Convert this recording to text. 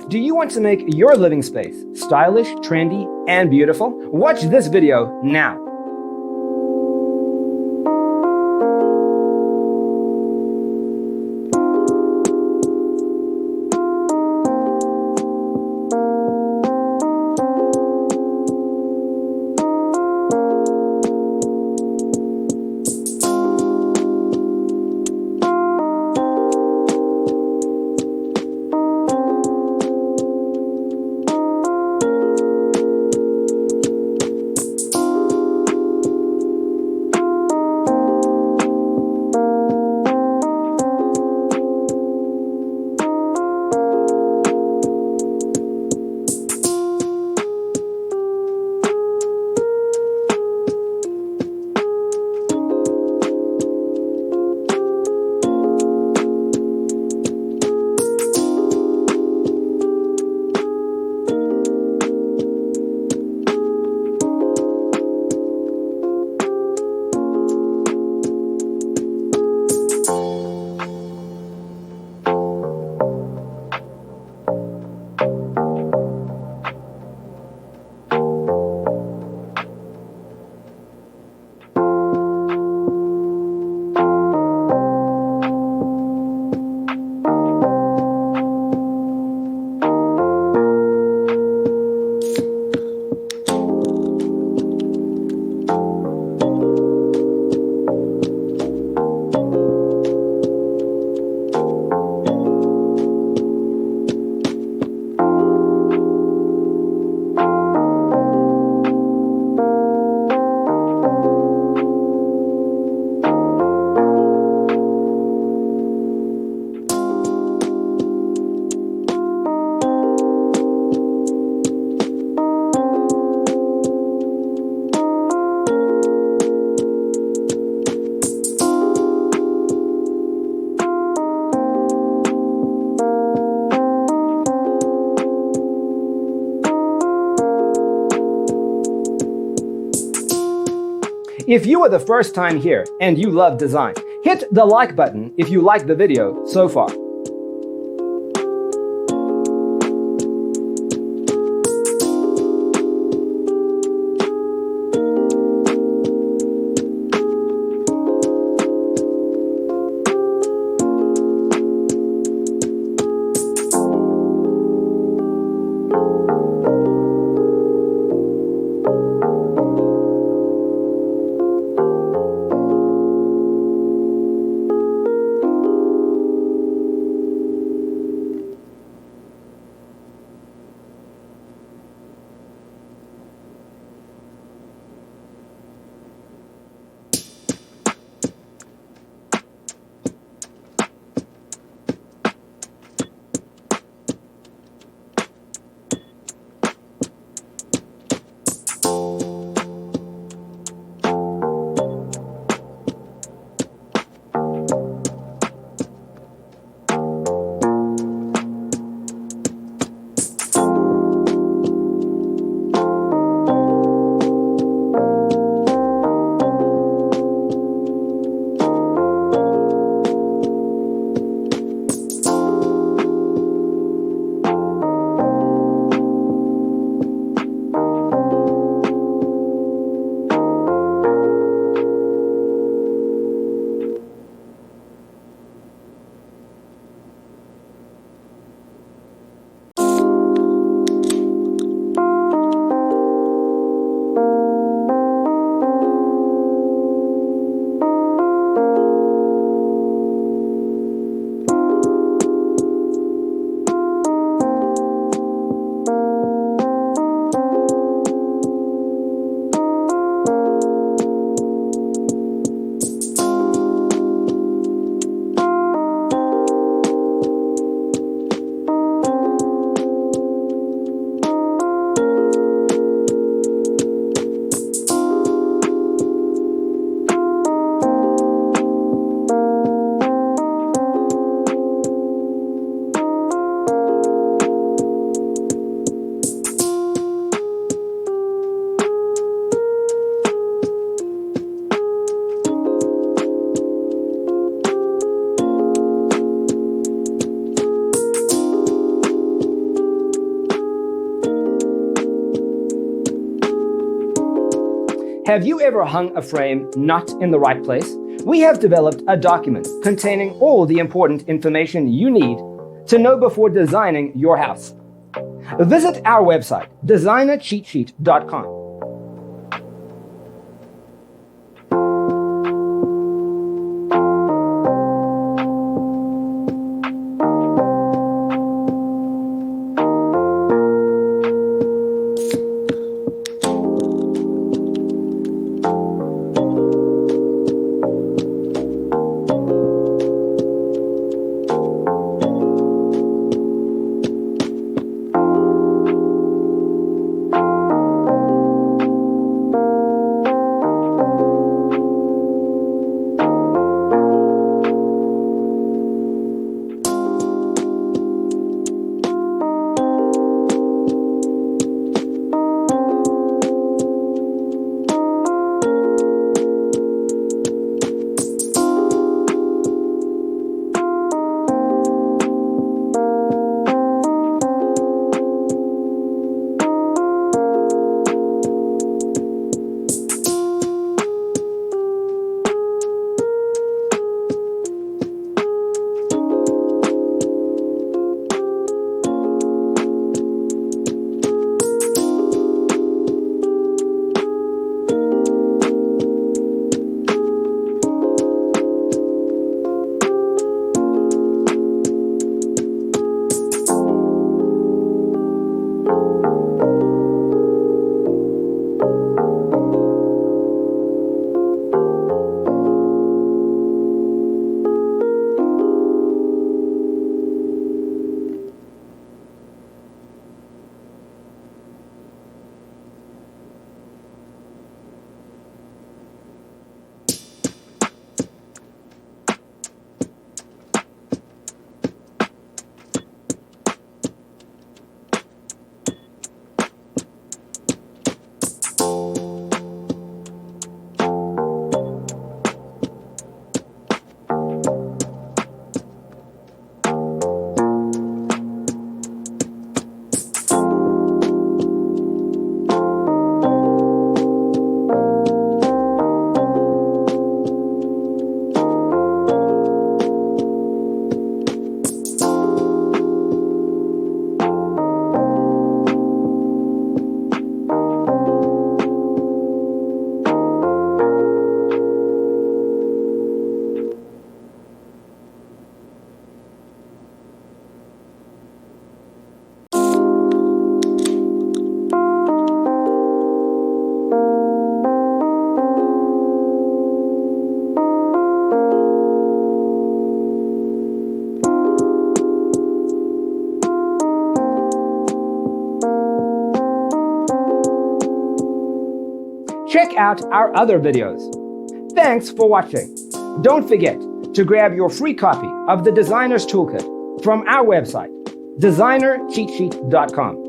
Do you want to make your living space stylish, trendy, and beautiful? Watch this video now. If you are the first time here and you love design, hit the like button if you like the video so far. Have you ever hung a frame not in the right place? We have developed a document containing all the important information you need to know before designing your house. Visit our website, designercheatsheet.com. Check out our other videos. Thanks for watching. Don't forget to grab your free copy of the Designer's Toolkit from our website, designercheatsheet.com.